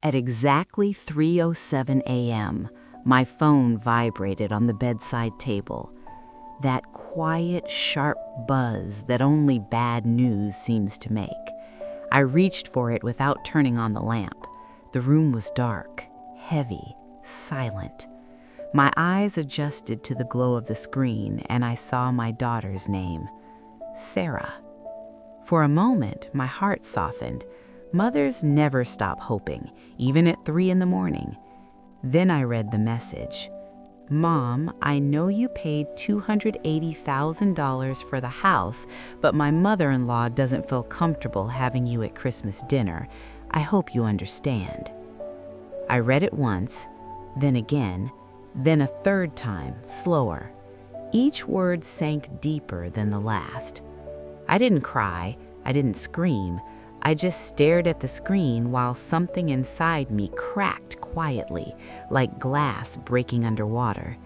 At exactly 3:07 a.m., my phone vibrated on the bedside table. That quiet, sharp buzz that only bad news seems to make. I reached for it without turning on the lamp. The room was dark, heavy, silent. My eyes adjusted to the glow of the screen, and I saw my daughter's name, Sarah. For a moment, my heart softened. Mothers never stop hoping, even at 3 in the morning. Then I read the message. Mom, I know you paid $280,000 for the house, but my mother-in-law doesn't feel comfortable having you at Christmas dinner. I hope you understand. I read it once, then again, then a third time, slower. Each word sank deeper than the last. I didn't cry, I didn't scream. I just stared at the screen while something inside me cracked quietly, like glass breaking underwater.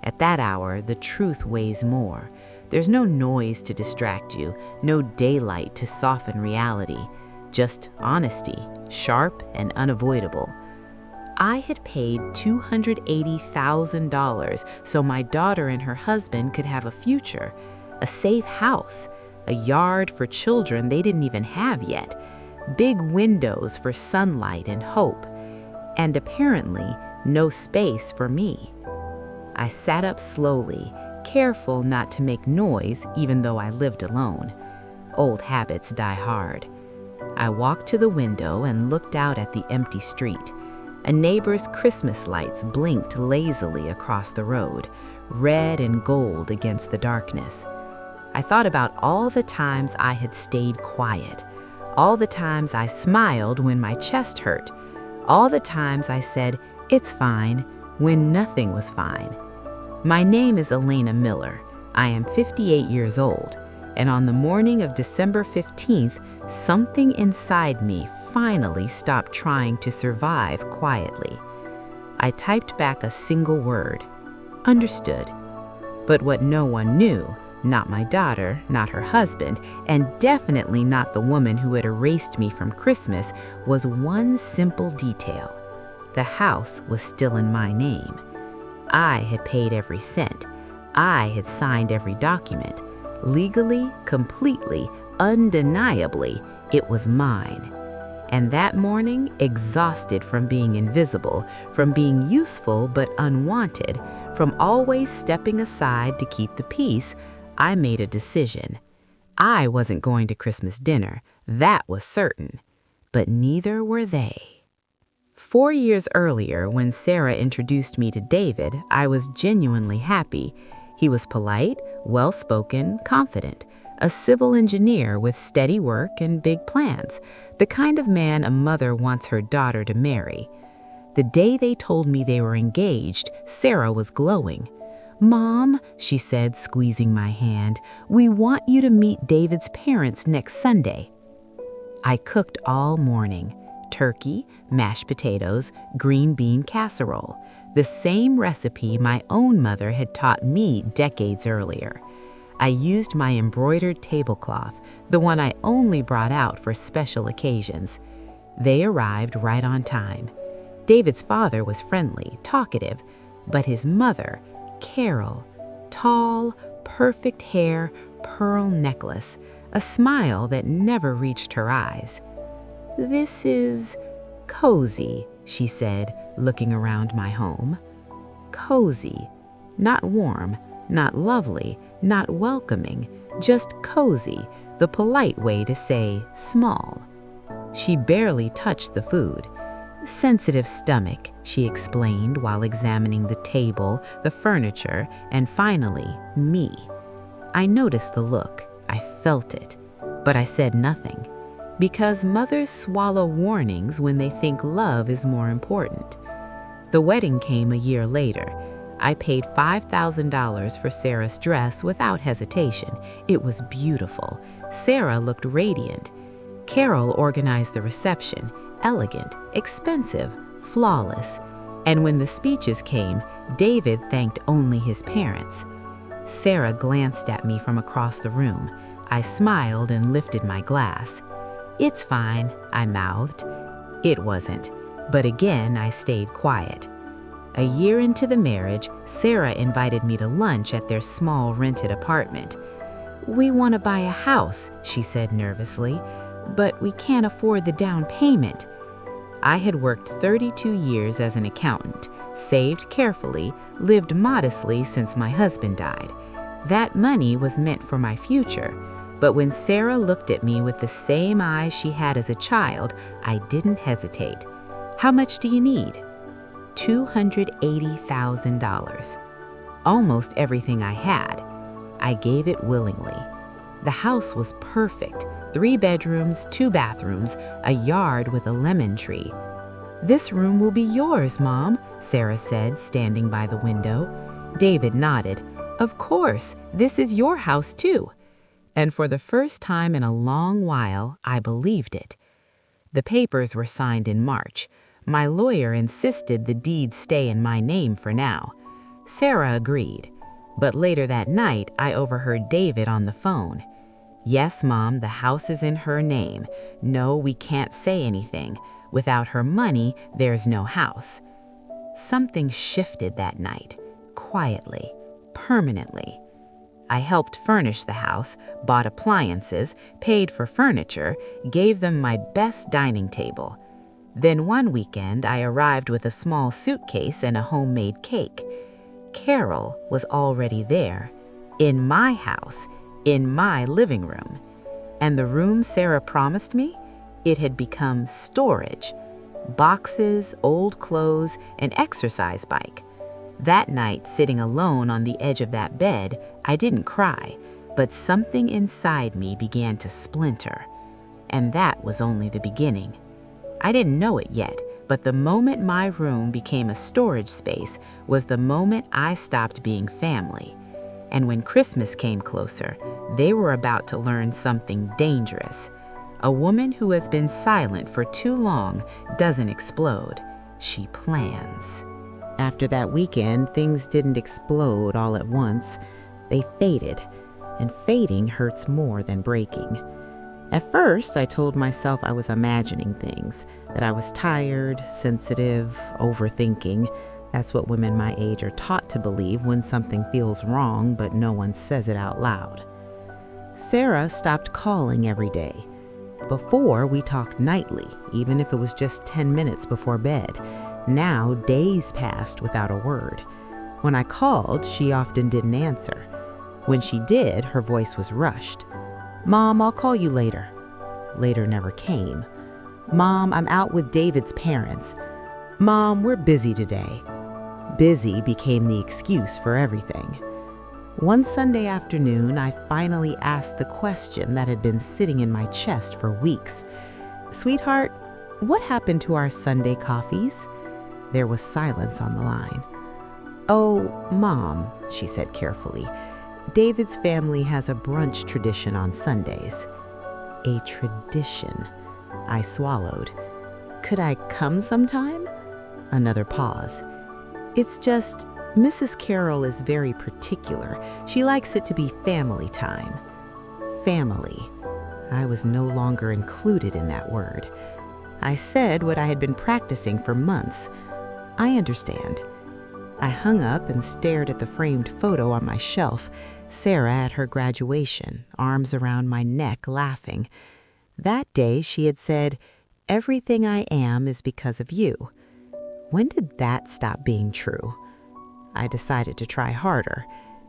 At that hour, the truth weighs more. There's no noise to distract you, no daylight to soften reality, just honesty, sharp and unavoidable. I had paid $280,000 so my daughter and her husband could have a future, a safe house, a yard for children they didn't even have yet, big windows for sunlight and hope, and apparently no space for me. I sat up slowly, careful not to make noise even though I lived alone. Old habits die hard. I walked to the window and looked out at the empty street. A neighbor's Christmas lights blinked lazily across the road, red and gold against the darkness. I thought about all the times I had stayed quiet, all the times I smiled when my chest hurt, all the times I said, "It's fine," when nothing was fine. My name is Elena Miller. I am 58 years old, and on the morning of December 15th, something inside me finally stopped trying to survive quietly. I typed back a single word, "Understood." But what no one knew, not my daughter, not her husband, and definitely not the woman who had erased me from Christmas, was one simple detail. The house was still in my name. I had paid every cent. I had signed every document. Legally, completely, undeniably, it was mine. And that morning, exhausted from being invisible, from being useful but unwanted, from always stepping aside to keep the peace, I made a decision. I wasn't going to Christmas dinner, that was certain, but neither were they. 4 years earlier, when Sarah introduced me to David, I was genuinely happy. He was polite, well-spoken, confident, a civil engineer with steady work and big plans, the kind of man a mother wants her daughter to marry. The day they told me they were engaged, Sarah was glowing. "Mom," she said, squeezing my hand, "we want you to meet David's parents next Sunday." I cooked all morning. Turkey, mashed potatoes, green bean casserole, the same recipe my own mother had taught me decades earlier. I used my embroidered tablecloth, the one I only brought out for special occasions. They arrived right on time. David's father was friendly, talkative, but his mother, Carol, tall, perfect hair, pearl necklace, a smile that never reached her eyes. "This is cozy," she said, looking around my home. Cozy, not warm, not lovely, not welcoming, just cozy, the polite way to say small. She barely touched the food. "Sensitive stomach," she explained while examining the table, the furniture, and finally, me. I noticed the look. I felt it. But I said nothing. Because mothers swallow warnings when they think love is more important. The wedding came a year later. I paid $5,000 for Sarah's dress without hesitation. It was beautiful. Sarah looked radiant. Carol organized the reception. Elegant, expensive, flawless. And when the speeches came, David thanked only his parents. Sarah glanced at me from across the room. I smiled and lifted my glass. "It's fine," I mouthed. It wasn't. But again, I stayed quiet. A year into the marriage, Sarah invited me to lunch at their small rented apartment. "We want to buy a house," she said nervously, "but we can't afford the down payment." I had worked 32 years as an accountant, saved carefully, lived modestly since my husband died. That money was meant for my future. But when Sarah looked at me with the same eyes she had as a child, I didn't hesitate. "How much do you need?" $280,000. Almost everything I had. I gave it willingly. The house was perfect. 3 bedrooms, 2 bathrooms, a yard with a lemon tree. "This room will be yours, Mom," Sarah said, standing by the window. David nodded. "Of course, this is your house too." And for the first time in a long while, I believed it. The papers were signed in March. My lawyer insisted the deed stay in my name for now. Sarah agreed. But later that night, I overheard David on the phone. "Yes, Mom, the house is in her name. No, we can't say anything. Without her money, there's no house." Something shifted that night, quietly, permanently. I helped furnish the house, bought appliances, paid for furniture, gave them my best dining table. Then one weekend, I arrived with a small suitcase and a homemade cake. Carol was already there, in my house, in my living room. And the room Sarah promised me? It had become storage. Boxes, old clothes, an exercise bike. That night, sitting alone on the edge of that bed, I didn't cry, but something inside me began to splinter. And that was only the beginning. I didn't know it yet, but the moment my room became a storage space was the moment I stopped being family. And when Christmas came closer, they were about to learn something dangerous. A woman who has been silent for too long doesn't explode. She plans. After that weekend, things didn't explode all at once. They faded, and fading hurts more than breaking. At first, I told myself I was imagining things, that I was tired, sensitive, overthinking. That's what women my age are taught to believe when something feels wrong, but no one says it out loud. Sarah stopped calling every day. Before, we talked nightly, even if it was just 10 minutes before bed. Now, days passed without a word. When I called, she often didn't answer. When she did, her voice was rushed. "Mom, I'll call you later." Later never came. "Mom, I'm out with David's parents." "Mom, we're busy today." Busy became the excuse for everything. One Sunday afternoon, I finally asked the question that had been sitting in my chest for weeks. "Sweetheart, what happened to our Sunday coffees?" There was silence on the line. "Oh, Mom," she said carefully, "David's family has a brunch tradition on Sundays." A tradition. I swallowed. "Could I come sometime?" Another pause. "It's just, Mrs. Carroll is very particular. She likes it to be family time." Family. I was no longer included in that word. I said what I had been practicing for months. "I understand." I hung up and stared at the framed photo on my shelf, Sarah at her graduation, arms around my neck, laughing. That day she had said, "Everything I am is because of you." When did that stop being true? I decided to try harder.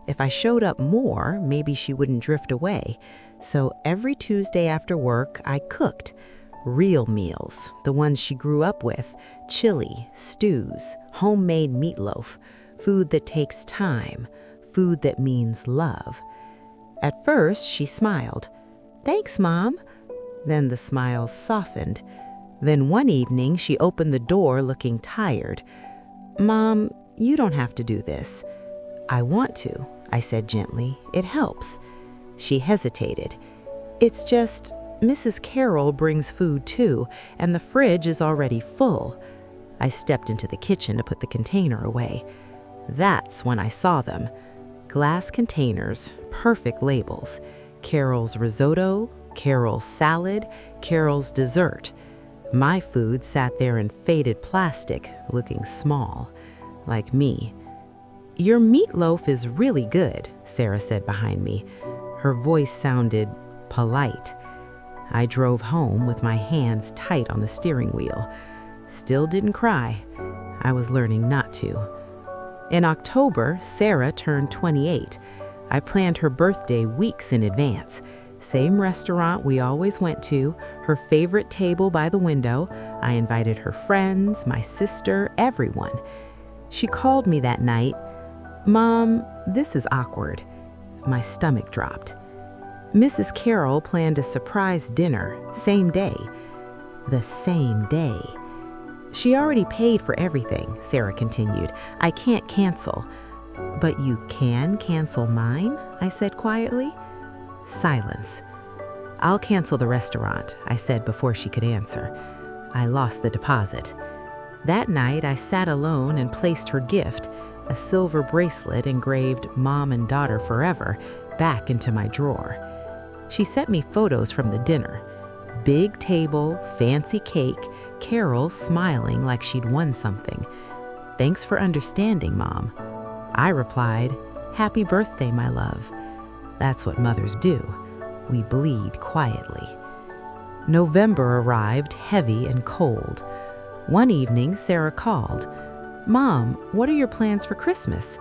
If I showed up more, maybe she wouldn't drift away. So every Tuesday after work, I cooked. Real meals, the ones she grew up with, chili, stews, homemade meatloaf, food that takes time, food that means love. At first, she smiled. "Thanks, Mom." Then the smile softened. Then one evening, she opened the door looking tired. "Mom, you don't have to do this." "I want to," I said gently. "It helps." She hesitated. "It's just, Mrs. Carroll brings food too, and the fridge is already full." I stepped into the kitchen to put the container away. That's when I saw them. Glass containers, perfect labels. Carol's risotto, Carol's salad, Carol's dessert. My food sat there in faded plastic, looking small, like me. "Your meatloaf is really good," Sarah said behind me. Her voice sounded polite. I drove home with my hands tight on the steering wheel. Still didn't cry. I was learning not to. In October, Sarah turned 28. I planned her birthday weeks in advance. Same restaurant we always went to, her favorite table by the window. I invited her friends, my sister, everyone. She called me that night. "Mom, this is awkward." My stomach dropped. Mrs. Carroll planned a surprise dinner, same day. The same day. "She already paid for everything," Sarah continued. "I can't cancel." "But you can cancel mine?" I said quietly. Silence. "I'll cancel the restaurant," I said before she could answer. I lost the deposit. That night, I sat alone and placed her gift, a silver bracelet engraved "Mom and Daughter Forever," back into my drawer. She sent me photos from the dinner. Big table, fancy cake, Carol smiling like she'd won something. "Thanks for understanding, Mom." I replied, "Happy birthday, my love." That's what mothers do. We bleed quietly. November arrived heavy and cold. One evening, Sarah called. "Mom, what are your plans for Christmas?"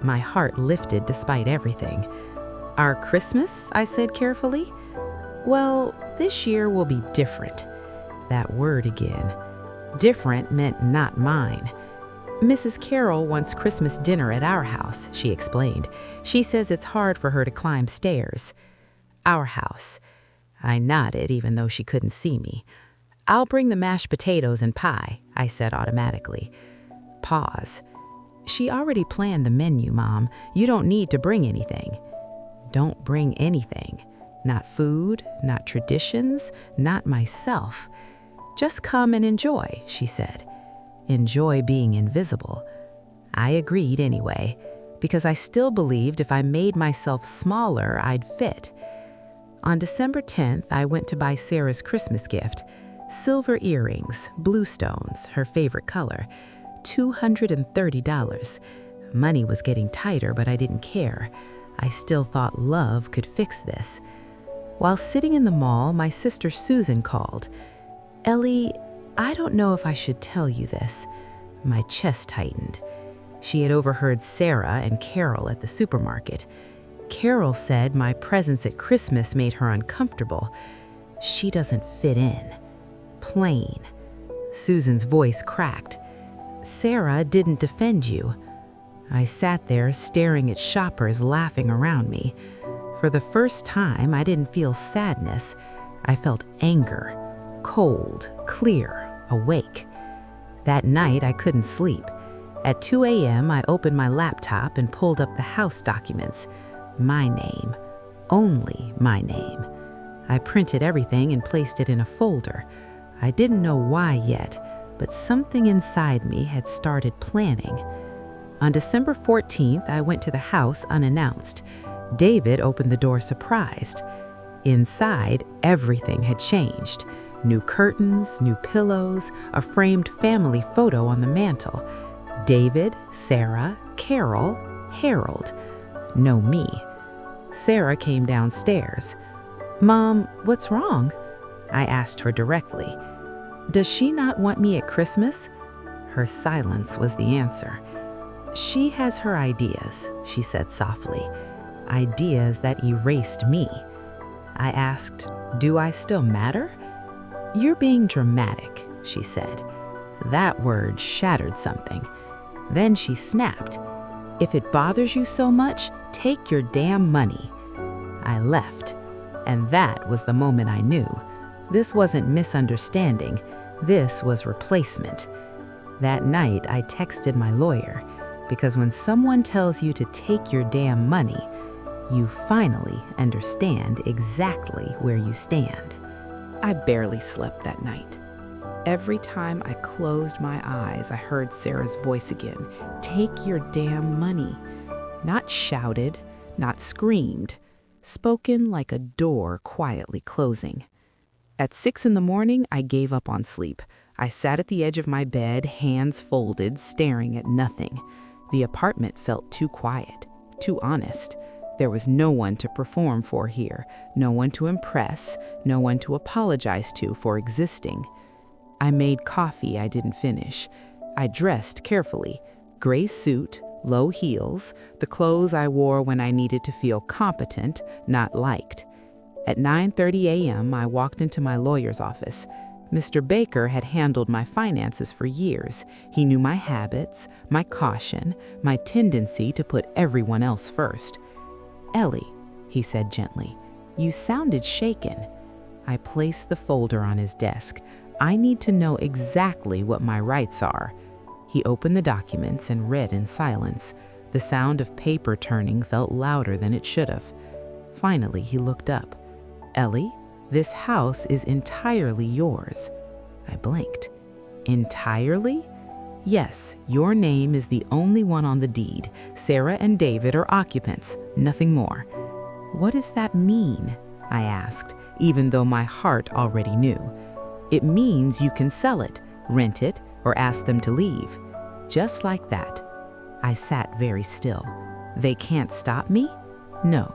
My heart lifted despite everything. "Our Christmas?" I said carefully. "Well, this year will be different." That word again. Different meant not mine. "Mrs. Carroll wants Christmas dinner at our house," she explained. "She says it's hard for her to climb stairs." Our house. I nodded even though she couldn't see me. "I'll bring the mashed potatoes and pie," I said automatically. Pause. "She already planned the menu, Mom. You don't need to bring anything." Don't bring anything. Not food, not traditions, not myself. "Just come and enjoy," she said. Enjoy being invisible. I agreed anyway, because I still believed if I made myself smaller, I'd fit. On December 10th, I went to buy Sarah's Christmas gift. Silver earrings, blue stones, her favorite color. $230. Money was getting tighter, but I didn't care. I still thought love could fix this. While sitting in the mall, my sister Susan called. "Ellie, I don't know if I should tell you this." My chest tightened. She had overheard Sarah and Carol at the supermarket. Carol said my presence at Christmas made her uncomfortable. She doesn't fit in. Plain. Susan's voice cracked. "Sarah didn't defend you." I sat there staring at shoppers laughing around me. For the first time, I didn't feel sadness. I felt anger. Cold, clear, awake. That night, I couldn't sleep. At 2 a.m., I opened my laptop and pulled up the house documents. My name. Only my name. I printed everything and placed it in a folder. I didn't know why yet, but something inside me had started planning. On December 14th, I went to the house unannounced. David opened the door surprised. Inside, everything had changed. New curtains, new pillows, a framed family photo on the mantel. David, Sarah, Carol, Harold. No me. Sarah came downstairs. "Mom, what's wrong?" I asked her directly. "Does she not want me at Christmas?" Her silence was the answer. "She has her ideas," she said softly. Ideas that erased me. I asked, "Do I still matter?" "You're being dramatic," she said. That word shattered something. Then she snapped. "If it bothers you so much, take your damn money." I left, and that was the moment I knew. This wasn't misunderstanding. This was replacement. That night, I texted my lawyer, because when someone tells you to take your damn money, you finally understand exactly where you stand. I barely slept that night. Every time I closed my eyes, I heard Sarah's voice again. "Take your damn money." Not shouted, not screamed, spoken like a door quietly closing. At 6 in the morning, I gave up on sleep. I sat at the edge of my bed, hands folded, staring at nothing. The apartment felt too quiet, too honest. There was no one to perform for here, no one to impress, no one to apologize to for existing. I made coffee I didn't finish. I dressed carefully. Gray suit, low heels, the clothes I wore when I needed to feel competent, not liked. At 9:30 a.m., I walked into my lawyer's office. Mr. Baker had handled my finances for years. He knew my habits, my caution, my tendency to put everyone else first. "Ellie," he said gently, "you sounded shaken." I placed the folder on his desk. "I need to know exactly what my rights are." He opened the documents and read in silence. The sound of paper turning felt louder than it should have. Finally, he looked up. "Ellie, this house is entirely yours." I blinked. "Entirely?" "Yes, your name is the only one on the deed. Sarah and David are occupants, nothing more." "What does that mean?" I asked, even though my heart already knew. "It means you can sell it, rent it, or ask them to leave." Just like that. I sat very still. "They can't stop me?" "No."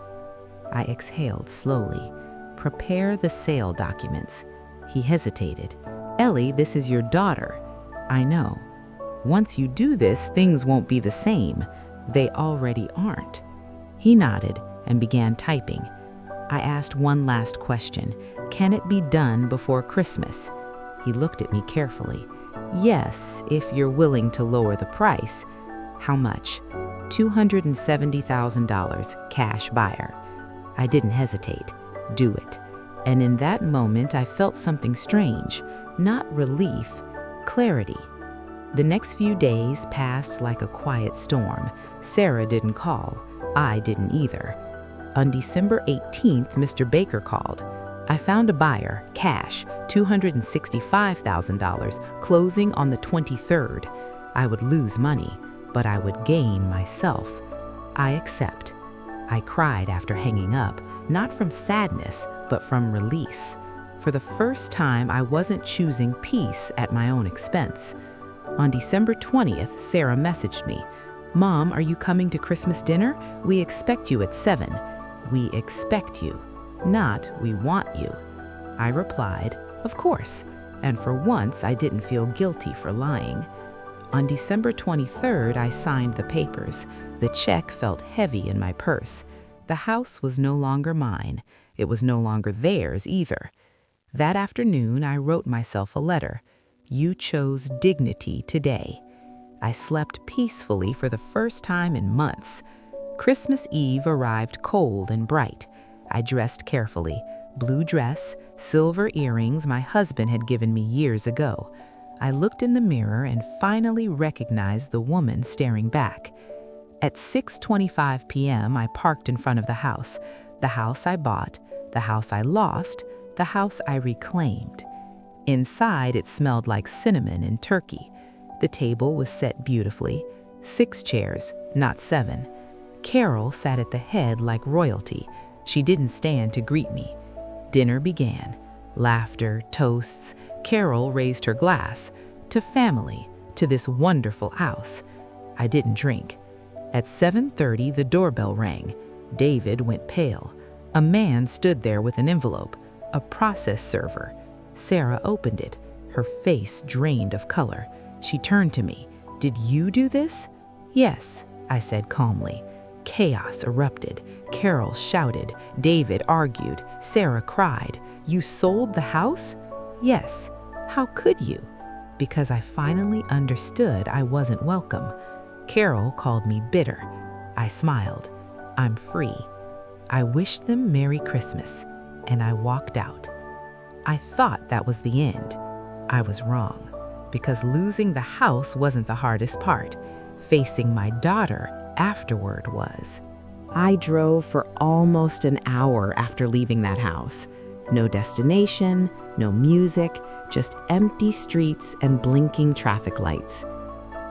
I exhaled slowly. "Prepare the sale documents." He hesitated. "Ellie, this is your daughter." "I know. Once you do this, things won't be the same. They already aren't." He nodded and began typing. I asked one last question. "Can it be done before Christmas?" He looked at me carefully. "Yes, if you're willing to lower the price." "How much?" $270,000, cash buyer." I didn't hesitate. "Do it." And in that moment, I felt something strange. Not relief, clarity. The next few days passed like a quiet storm. Sarah didn't call. I didn't either. On December 18th, Mr. Baker called. I found a buyer, cash, $265,000, closing on the 23rd. I would lose money, but I would gain myself. I accept. I cried after hanging up, not from sadness, but from release. For the first time, I wasn't choosing peace at my own expense. On December 20th, Sarah messaged me. "Mom, are you coming to Christmas dinner? We expect you at 7. "We expect you, not we want you." I replied, "Of course," and for once I didn't feel guilty for lying. On December 23rd, I signed the papers. The check felt heavy in my purse. The house was no longer mine. It was no longer theirs either. That afternoon, I wrote myself a letter. "You chose dignity today." I slept peacefully for the first time in months. Christmas Eve arrived cold and bright. I dressed carefully. Blue dress, silver earrings my husband had given me years ago. I looked in the mirror and finally recognized the woman staring back. At 6:25 p.m., I parked in front of the house I bought, the house I lost, the house I reclaimed. Inside, it smelled like cinnamon and turkey. The table was set beautifully. 6 chairs, not 7. Carol sat at the head like royalty. She didn't stand to greet me. Dinner began. Laughter, toasts. Carol raised her glass. To family, to this wonderful house. I didn't drink. At 7:30, the doorbell rang. David went pale. A man stood there with an envelope, a process server. Sarah opened it, her face drained of color. She turned to me. "Did you do this?" "Yes," I said calmly. Chaos erupted. Carol shouted. David argued. Sarah cried. "You sold the house?" "Yes." "How could you?" Because I finally understood I wasn't welcome. Carol called me bitter. I smiled. "I'm free." I wished them Merry Christmas, and I walked out. I thought that was the end. I was wrong, because losing the house wasn't the hardest part. Facing my daughter afterward was. I drove for almost an hour after leaving that house. No destination, no music, just empty streets and blinking traffic lights.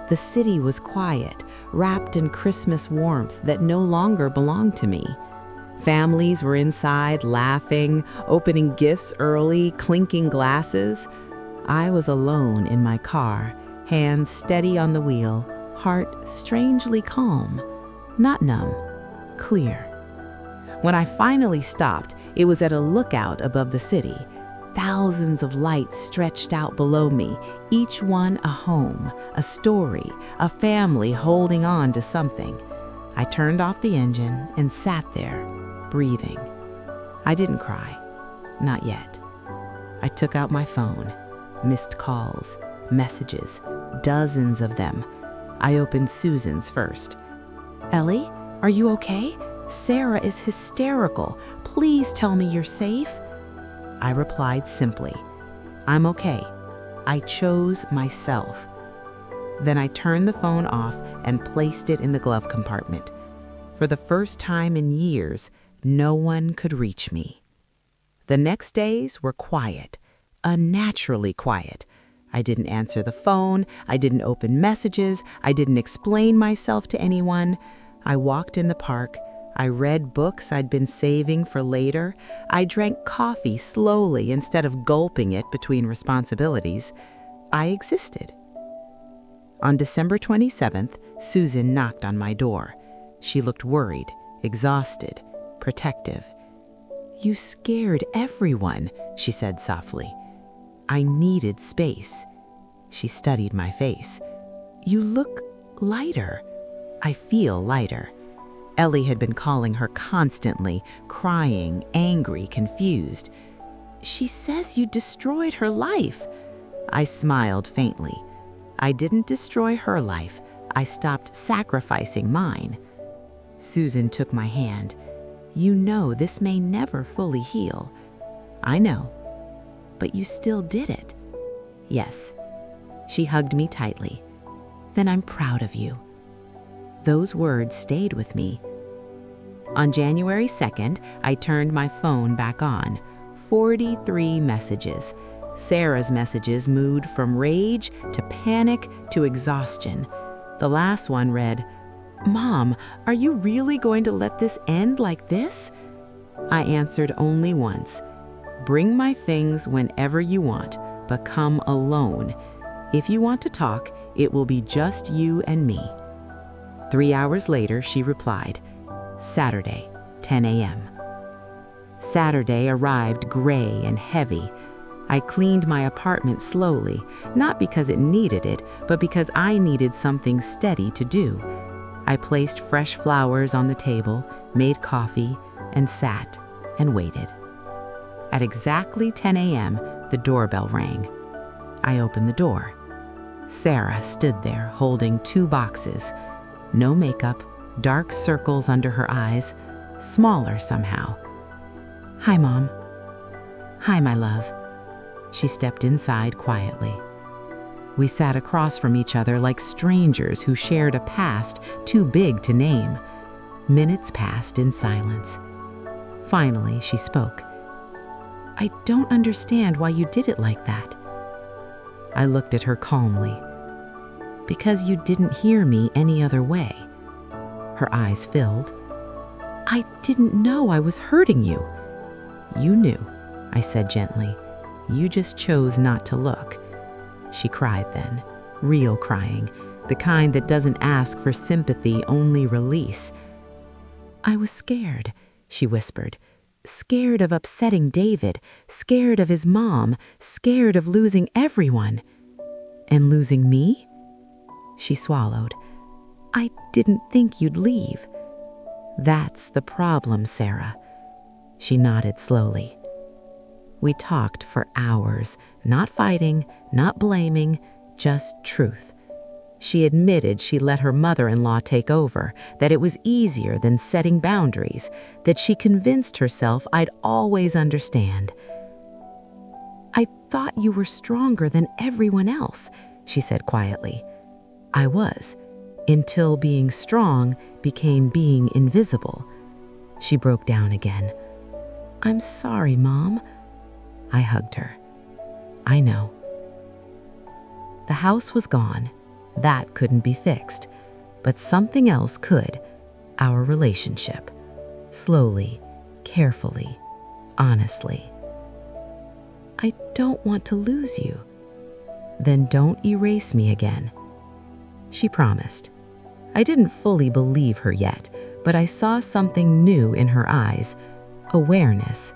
The city was quiet, wrapped in Christmas warmth that no longer belonged to me. Families were inside, laughing, opening gifts early, clinking glasses. I was alone in my car, hands steady on the wheel, heart strangely calm, not numb, clear. When I finally stopped, it was at a lookout above the city. Thousands of lights stretched out below me, each one a home, a story, a family holding on to something. I turned off the engine and sat there, breathing. I didn't cry, not yet. I took out my phone, missed calls, messages, dozens of them. I opened Susan's first. "Ellie, are you okay? Sarah is hysterical. Please tell me you're safe." I replied simply, "I'm okay. I chose myself." Then I turned the phone off and placed it in the glove compartment. For the first time in years, no one could reach me. The next days were quiet, unnaturally quiet. I didn't answer the phone, I didn't open messages, I didn't explain myself to anyone. I walked in the park, I read books I'd been saving for later, I drank coffee slowly instead of gulping it between responsibilities. I existed. On December 27th, Susan knocked on my door. She looked worried, exhausted, protective. "You scared everyone," she said softly. I needed space. She studied my face. "You look lighter." "I feel lighter." Ellie had been calling her constantly, crying, angry, confused. "She says you destroyed her life." I smiled faintly. I didn't destroy her life. I stopped sacrificing mine. Susan took my hand. "You know this may never fully heal." "I know. But you still did it." "Yes." She hugged me tightly. "Then I'm proud of you." Those words stayed with me. On January 2nd, I turned my phone back on. 43 messages. Sarah's messages moved from rage to panic to exhaustion. The last one read, "Mom, are you really going to let this end like this?" I answered only once. "Bring my things whenever you want, but come alone. If you want to talk, it will be just you and me." 3 hours later, she replied, "Saturday, 10 a.m. Saturday arrived gray and heavy. I cleaned my apartment slowly, not because it needed it, but because I needed something steady to do. I placed fresh flowers on the table, made coffee, and sat and waited. At exactly 10 a.m., the doorbell rang. I opened the door. Sarah stood there holding 2 boxes. No makeup, dark circles under her eyes, smaller somehow. "Hi, Mom." "Hi, my love." She stepped inside quietly. We sat across from each other like strangers who shared a past too big to name. Minutes passed in silence. Finally, she spoke. "I don't understand why you did it like that." I looked at her calmly. "Because you didn't hear me any other way." Her eyes filled. "I didn't know I was hurting you." "You knew," I said gently. "You just chose not to look." She cried then, real crying, the kind that doesn't ask for sympathy, only release. "I was scared," she whispered. "Scared of upsetting David, scared of his mom, scared of losing everyone." "And losing me?" She swallowed. "I didn't think you'd leave." "That's the problem, Sarah." She nodded slowly. We talked for hours, not fighting, not blaming, just truth. She admitted she let her mother-in-law take over, that it was easier than setting boundaries, that she convinced herself I'd always understand. "I thought you were stronger than everyone else," she said quietly. "I was, until being strong became being invisible." She broke down again. "I'm sorry, Mom." I hugged her. "I know." The house was gone. That couldn't be fixed. But something else could. Our relationship. Slowly, carefully, honestly. I don't want to lose you. Then don't erase me again. She promised. I didn't fully believe her yet, but I saw something new in her eyes, awareness.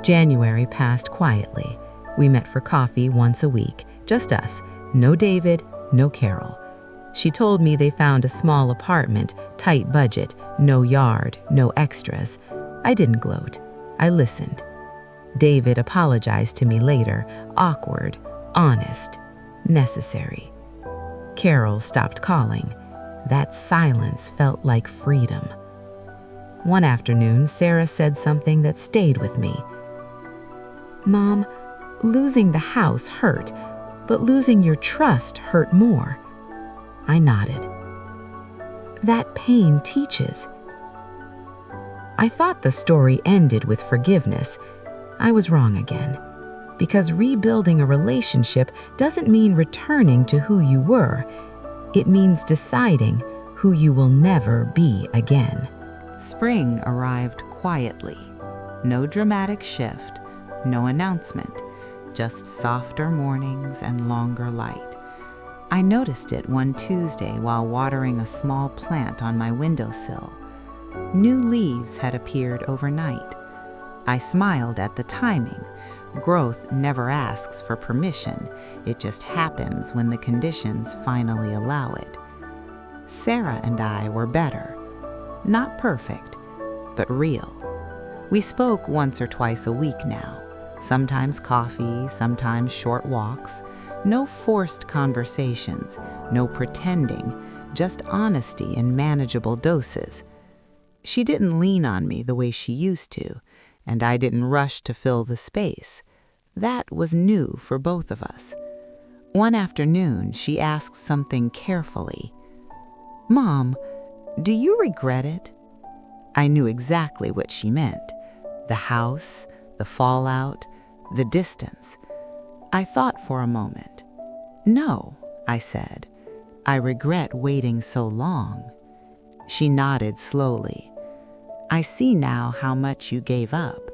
January passed quietly. We met for coffee once a week, just us, no David, no Carol. She told me they found a small apartment, tight budget, no yard, no extras. I didn't gloat. I listened. David apologized to me later, awkward, honest, necessary. Carol stopped calling. That silence felt like freedom. One afternoon, Sarah said something that stayed with me. Mom, losing the house hurt, but losing your trust hurt more. I nodded. That pain teaches. I thought the story ended with forgiveness. I was wrong again, because rebuilding a relationship doesn't mean returning to who you were. It means deciding who you will never be again. Spring arrived quietly. No dramatic shift, no announcement, just softer mornings and longer light. I noticed it one Tuesday while watering a small plant on my windowsill. New leaves had appeared overnight. I smiled at the timing. Growth never asks for permission. It just happens when the conditions finally allow it. Sarah and I were better. Not perfect, but real. We spoke once or twice a week now. Sometimes coffee, sometimes short walks. No forced conversations, no pretending, just honesty in manageable doses. She didn't lean on me the way she used to, and I didn't rush to fill the space. That was new for both of us. One afternoon, she asked something carefully. Mom, do you regret it? I knew exactly what she meant. The house, the fallout, the distance. I thought for a moment. No, I said. I regret waiting so long. She nodded slowly. I see now how much you gave up.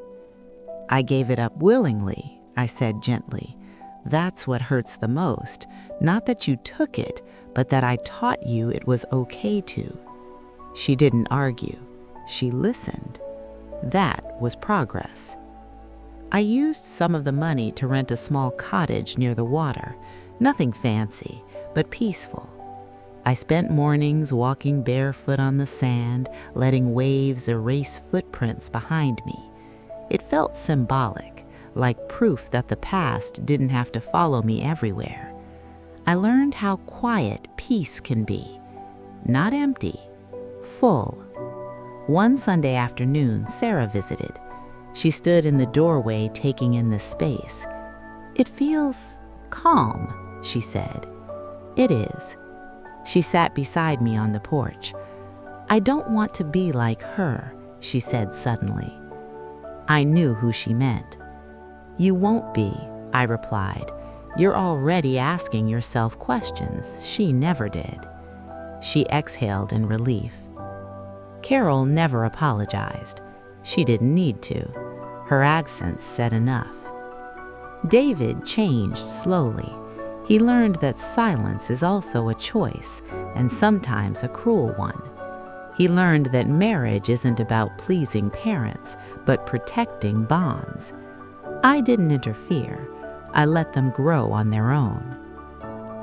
I gave it up willingly, I said gently. That's what hurts the most. Not that you took it, but that I taught you it was okay to. She didn't argue. She listened. That was progress. I used some of the money to rent a small cottage near the water. Nothing fancy, but peaceful. I spent mornings walking barefoot on the sand, letting waves erase footprints behind me. It felt symbolic, like proof that the past didn't have to follow me everywhere. I learned how quiet peace can be. Not empty, full. One Sunday afternoon, Sarah visited. She stood in the doorway taking in the space. It feels calm, she said. It is. She sat beside me on the porch. I don't want to be like her, she said suddenly. I knew who she meant. You won't be, I replied. You're already asking yourself questions. She never did. She exhaled in relief. Carol never apologized. She didn't need to. Her accents said enough. David changed slowly. He learned that silence is also a choice, and sometimes a cruel one. He learned that marriage isn't about pleasing parents, but protecting bonds. I didn't interfere. I let them grow on their own.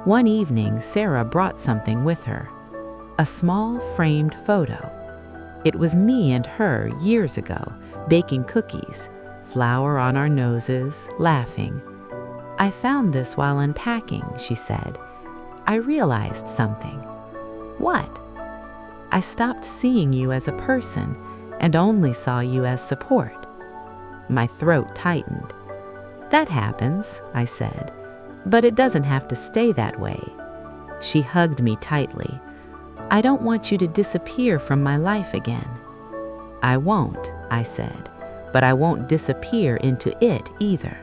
One evening, Sarah brought something with her. A small framed photo. It was me and her years ago, baking cookies, flour on our noses, laughing. I found this while unpacking, she said. I realized something. What? I stopped seeing you as a person and only saw you as support. My throat tightened. That happens, I said, but it doesn't have to stay that way. She hugged me tightly. I don't want you to disappear from my life again. I won't, I said, but I won't disappear into it either.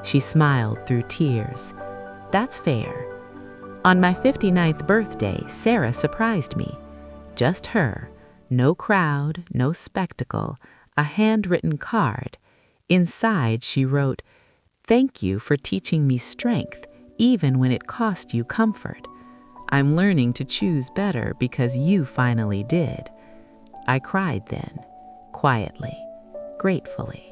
She smiled through tears. That's fair. On my 59th birthday, Sarah surprised me. Just her, no crowd, no spectacle. a handwritten card. Inside, she wrote, "Thank you for teaching me strength, even when it cost you comfort. I'm learning to choose better because you finally did." I cried then, quietly, gratefully.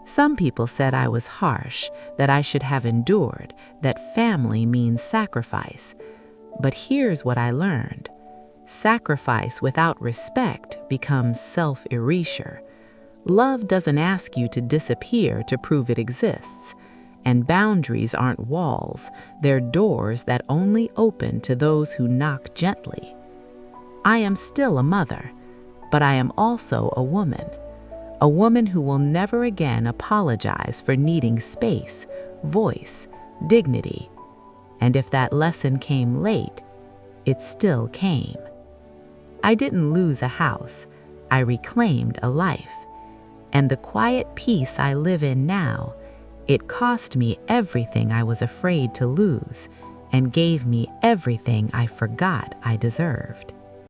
Some people said I was harsh, that I should have endured, that family means sacrifice. But here's what I learned. Sacrifice without respect becomes self-erasure. Love doesn't ask you to disappear to prove it exists. And boundaries aren't walls, they're doors that only open to those who knock gently. I am still a mother, but I am also a woman who will never again apologize for needing space, voice, dignity. And if that lesson came late, it still came. I didn't lose a house, I reclaimed a life. And the quiet peace I live in now, it cost me everything I was afraid to lose and gave me everything I forgot I deserved.